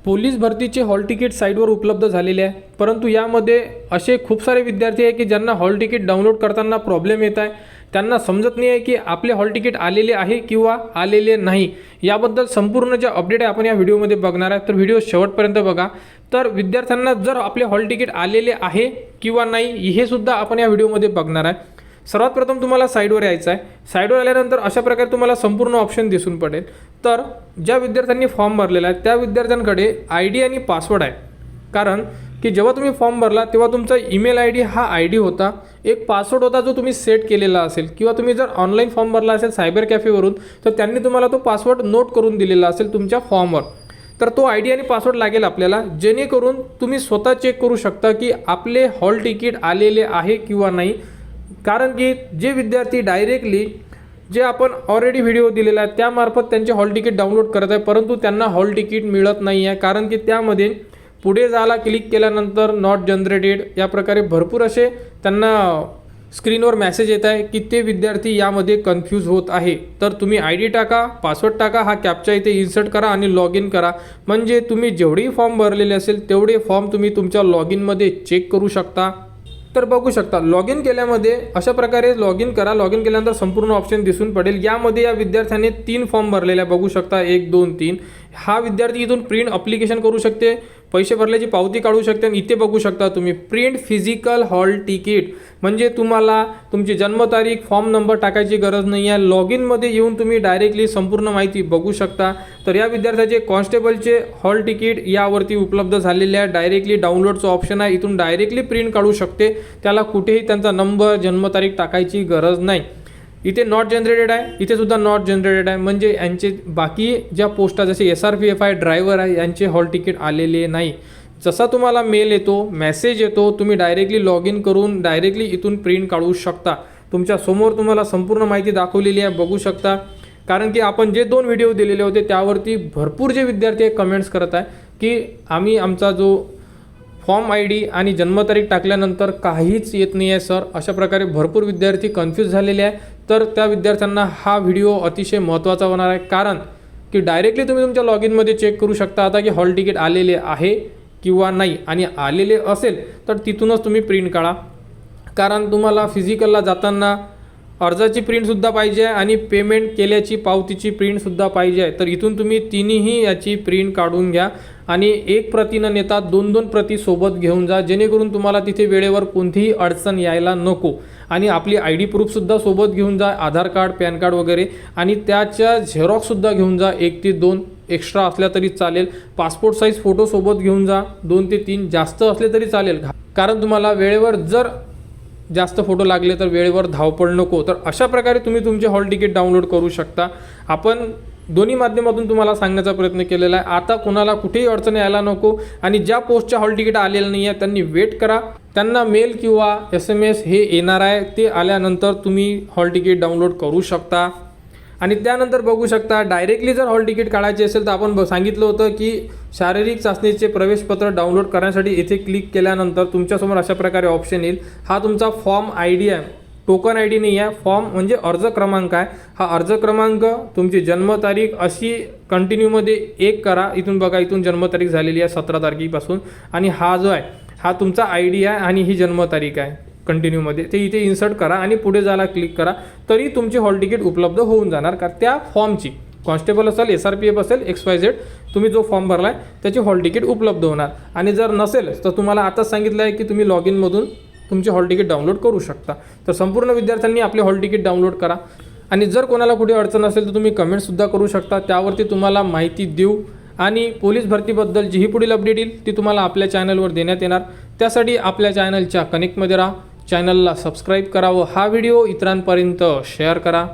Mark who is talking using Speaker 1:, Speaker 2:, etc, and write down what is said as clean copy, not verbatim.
Speaker 1: Police भरतीचे hall ticket साईटवर उपलब्ध झालेले आहे, परंतु यामध्ये असे खूप सारे विद्यार्थी आहे की ज्यांना हॉल तिकीट डाउनलोड करताना प्रॉब्लेम येत आहे. त्यांना समजत नाही आहे की आपले हॉल तिकीट आलेले आहे किंवा आलेले नाही. याबद्दल संपूर्ण जे अपडेट आहे आपण या व्हिडिओमध्ये बघणार आहे, तर व्हिडिओ शेवटपर्यंत बघा. तर विद्यार्थ्यांना जर आपले हॉल तिकीट आलेले आहे किंवा नाही हे सुद्धा आपण या व्हिडिओमध्ये बघणार आहे. सर्वात प्रथम तुम्हाला साईडवर यायचं आहे. साईडवर आल्यानंतर अशा प्रकारे तुम्हाला संपूर्ण ऑप्शन दिसून पडेल. तर ज्या विद्यार्थ्यांनी फॉर्म भरलेला आहे त्या विद्यार्थ्यांकडे ID आणि पासवर्ड आहे. कारण की जेव्हा तुम्ही फॉर्म भरला तेव्हा तुमचा ईमेल ID हा ID होता, एक पासवर्ड होता जो तुम्ही सेट केलेला असेल, किंवा तुम्ही जर ऑनलाईन फॉर्म भरला असेल सायबर कॅफेवरून तर त्यांनी तुम्हाला तो पासवर्ड नोट करून दिलेला असेल तुमच्या फॉर्मवर. तर तो ID आणि पासवर्ड लागेल आपल्याला, जेणेकरून तुम्ही स्वतः चेक करू शकता की आपले हॉल तिकीट आलेले आहे किंवा नाही. कारण की जे विद्यार्थी डायरेक्टली जे आपण ऑलरेडी व्हिडिओ दिलेला आहे त्यामार्फत त्यांचे हॉल तिकीट डाउनलोड करत आहे, परंतु त्यांना हॉल तिकीट मिळत नाही आहे. कारण की त्यामध्ये पुढे जायला क्लिक केल्यानंतर नॉट जनरेटेड या प्रकारे भरपूर असे त्यांना स्क्रीनवर मेसेज येत आहे की ते विद्यार्थी यामध्ये कन्फ्यूज होत आहे. तर तुम्ही ID टाका, पासवर्ड टाका, हा कॅप्चा इथे इन्सर्ट करा आणि लॉग इन करा. म्हणजे तुम्ही जेवढेही फॉर्म भरलेले असेल तेवढे फॉर्म तुम्ही तुमच्या लॉग इनमध्ये चेक करू शकता. तर बघू शकता लॉग इन केल्यामध्ये अशा प्रकारे लॉग इन करा. लॉग इन केल्यानंतर संपूर्ण ऑप्शन दिसून पडेल. यामध्ये या विद्यार्थ्याने 3 फॉर्म भरलेले आहे, बघू शकता 1 2 3. हा विद्यार्थी इथून प्रिंट अप्लिकेशन करू शकते, पैसे भरल्याची पावती काढू शकते. आणि इथे बघू शकता तुम्ही प्रिंट फिजिकल हॉल तिकीट, म्हणजे तुम्हाला तुमची जन्मतारीख, फॉर्म नंबर टाकायची गरज नाही आहे. लॉग इनमध्ये येऊन तुम्ही डायरेक्टली संपूर्ण माहिती बघू शकता. तर या विद्यार्थ्याचे कॉन्स्टेबलचे हॉल तिकीट यावरती उपलब्ध झालेले आहे. डायरेक्टली डाउनलोडचं ऑप्शन आहे, इथून डायरेक्टली प्रिंट काढू शकते. त्याला कुठेही त्यांचा नंबर, जन्मतारीख टाकायची गरज नाही. इथे नॉट जनरेटेड आहे, इथे सुद्धा नॉट जनरेटेड आहे. म्हणजे यांचे बाकी ज्या पोस्टा जसे SRPF आहे, ड्रायव्हर आहे, यांचे हॉल तिकीट आलेले नाही. जसा तुम्हाला मेल येतो, मेसेज येतो, तुम्ही डायरेक्टली लॉग इन करून डायरेक्टली इथून प्रिंट काढू शकता. तुमच्या समोर तुम्हाला संपूर्ण माहिती दाखवलेली आहे, बघू शकता. कारण की आपण जे 2 व्हिडिओ दिलेले होते त्यावरती भरपूर जे विद्यार्थी कमेंट्स करत आहे की आम्ही आमचा जो फॉर्म ID आणि जन्मतारीख टाकल्यानंतर काहीच येत नाही आहे सर. अशा प्रकारे भरपूर विद्यार्थी कन्फ्यूज झालेले आहे. तर त्या विद्यार्थ्यांना हा व्हिडिओ अतिशय महत्त्वाचा होणार आहे. कारण की डायरेक्टली तुम्ही तुमच्या लॉग इनमध्ये चेक करू शकता आता की हॉल तिकीट आलेले आहे किंवा नाही. आणि आलेले असेल तर तिथूनच तुम्ही प्रिंट काढा. कारण तुम्हाला फिजिकलला जाताना अर्जाची प्रिंटसुद्धा पाहिजे आहे आणि पेमेंट केल्याची पावतीची प्रिंटसुद्धा पाहिजे आहे. तर इथून तुम्ही तिन्ही याची प्रिंट काढून घ्या आणि एक प्रती न नेता 2-2 प्रती सोबत घेऊन जा, जेणेकरून तुम्हाला तिथे वेळेवर कोणतीही अडचण यायला नको. आणि आपली ID प्रूफसुद्धा सोबत घेऊन जा, आधार कार्ड, पॅन कार्ड वगैरे. आणि त्याच्या झेरॉक्ससुद्धा घेऊन जा, 1 ते 2 एक्स्ट्रा असल्या तरी चालेल. पासपोर्ट साईज फोटो सोबत घेऊन जा, 2 ते 3 जास्त असले तरी चालेल. कारण तुम्हाला वेळेवर जर जास्त फोटो लागले तर वेळेवर धावपळ नको. तर अशा प्रकारे तुम्ही तुमचे हॉल तिकीट डाउनलोड करू शकता. आपण दोन्ही माध्यमातून तुम्हाला सांगण्याचा प्रयत्न केलेला आहे. आता कोणाला कुठेही अडचण यायला नको. आणि ज्या पोस्टच्या हॉल तिकीट आलेलं नाही आहे त्यांनी वेट करा, त्यांना मेल किंवा SMS हे येणार आहे. ते आल्यानंतर तुम्ही हॉल तिकीट डाउनलोड करू शकता. आणि त्यानंतर बघू शकता डायरेक्टली जर हॉल तिकीट काढायचे असेल तर आपण सांगितलं होतं की शारीरिक चाचणीचे प्रवेशपत्र डाउनलोड करण्यासाठी इथे क्लिक केल्यानंतर तुमच्यासमोर अशा प्रकारे ऑप्शन येईल. हा तुमचा फॉर्म ID आहे, टोकन ID नाही आहे. फॉर्म म्हणजे अर्ज क्रमांक आहे. हा अर्ज क्रमांक, तुमची जन्मतारीख अशी कंटिन्यूमध्ये 1 करा. इथून बघा, इथून जन्मतारीख झालेली आहे 17 तारखेपासून. आणि हा जो आहे हा तुमचा ID आहे आणि ही जन्मतारीख आहे कंटिन्यूमध्ये, ते इथे इन्सर्ट करा आणि पुढे जायला क्लिक करा. तरी तुमची हॉल तिकीट उपलब्ध होऊन जाणार. का त्या फॉर्मची कॉन्स्टेबल असेल, SRPF असेल, XYZ, तुम्ही जो फॉर्म भरला आहे त्याची हॉल तिकीट उपलब्ध होणार. आणि जर नसेल तर तुम्हाला आताच सांगितलं आहे की तुम्ही लॉग इनमधून तुमचे हॉल तिकीट डाउनलोड करू शकता. तर संपूर्ण विद्यार्थ्यांनी आपले हॉल तिकीट डाउनलोड करा. आणि जर कोणाला कुठे अडचण असेल तर तुम्ही कमेंटसुद्धा करू शकता, त्यावरती तुम्हाला माहिती देऊ. आणि पोलीस भरतीबद्दल जीही पुढील अपडेट येईल ती तुम्हाला आपल्या चॅनलवर देण्यात येणार. त्यासाठी आपल्या चॅनलच्या कनेक्टमध्ये राहा, चॅनलला सबस्क्राईब करा व हा व्हिडिओ इतरांपर्यंत शेअर करा.